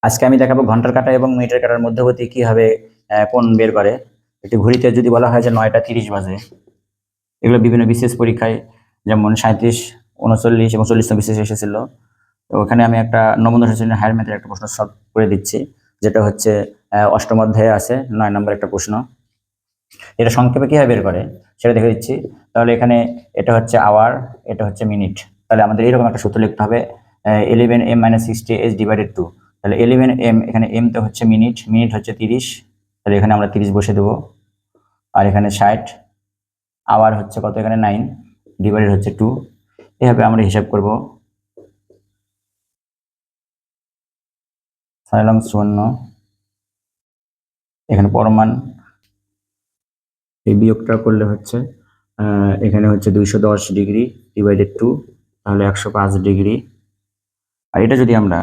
আজকে আমি দেখাবো ঘন্টার কাঁটা এবং মিনিটের কাঁটার মধ্যবর্তী কিভাবে কোণ বের করে। একটি ঘড়িতে যদি বলা হয় যে 9টা 30 বাজে, এগুলো বিভিন্ন বিশেষ পরীক্ষায় যেমন 37, 39 এবং 40 বিশেষ এসেছিল। তো ওখানে আমি একটা নবম দশম শ্রেণীর হায়ার ম্যাথের একটা প্রশ্ন সলভ করে দিচ্ছি, যেটা হচ্ছে অষ্টম অধ্যায়ে আছে 9 নম্বর একটা প্রশ্ন। এটা সংক্ষেপে কিভাবে বের করে সেটা দেখে দিচ্ছি। তাহলে এখানে এটা হচ্ছে আওয়ার, এটা হচ্ছে মিনিট। তাহলে আমাদের এরকম একটা সূত্র লিখতে হবে, 11m - 60h / 2। তাহলে 11m, এখানে m তো হচ্ছে মিনিট, মিনিট হচ্ছে 30, তাহলে এখানে আমরা 30 বসে দেবো। আর এখানে 60, আওয়ার হচ্ছে কত, এখানে 9, ডিভাইডেড হচ্ছে 2। এভাবে আমরা হিসাব করব। 54, এখানে পরমান এই বিয়োগটা করলে হচ্ছে এখানে হচ্ছে 210 ডিগ্রি ডিভাইডেড 2, তাহলে 105 ডিগ্রি। আর এটা যদি আমরা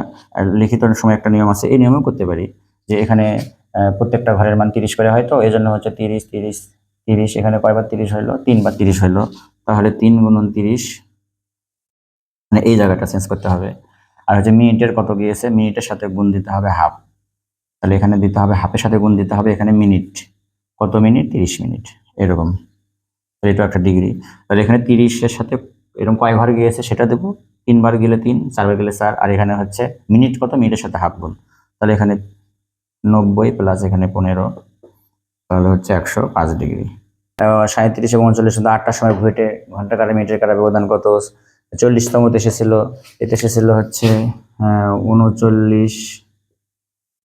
লিখিত সময় একটা নিয়ম আছে, এই নিয়মেও করতে পারি যে এখানে প্রত্যেকটা ঘরের মান 30 করে হয়, তো এই জন্য হচ্ছে 30 30 30, এখানে কয়বার 30 হইলো, 3বার 30 হইলো, তাহলে 3 × 30, মানে এই জায়গাটা চেঞ্জ করতে হবে। আর হচ্ছে মিনিটের কত গিয়েছে, মিনিটের সাথে গুণ দিতে হবে হাফ, তাহলে এখানে দিতে হবে হাফের সাথে গুণ দিতে হবে এখানে মিনিট, কত মিনিট, 30 মিনিট এরকম। এটা একটা ডিগ্রি, তাহলে এখানে 30-এর সাথে এরকম কয় ঘর গিয়েছে সেটা দেবো, 3বার গেলে 3, 4বার গেলে 4, আর এখানে হচ্ছে মিনিট কত, মিনিটের সাথে হাফ গুণ, তাহলে এখানে 90 প্লাস এখানে 15, তাহলে হচ্ছে 105 ডিগ্রি। 37 এবং 39 কিন্তু 8টার সময় ঘুরে ঘন্টা কাটা মিনিটের কাটা ব্যবধান কত, 40তমতে এসেছিল। এতে এসেছিল হচ্ছে 39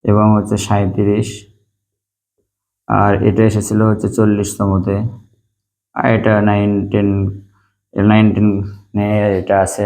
এবং হচ্ছে 37, আর এটা এসেছিল হচ্ছে 40তমতে, আর এটা 9 10 এটা আছে।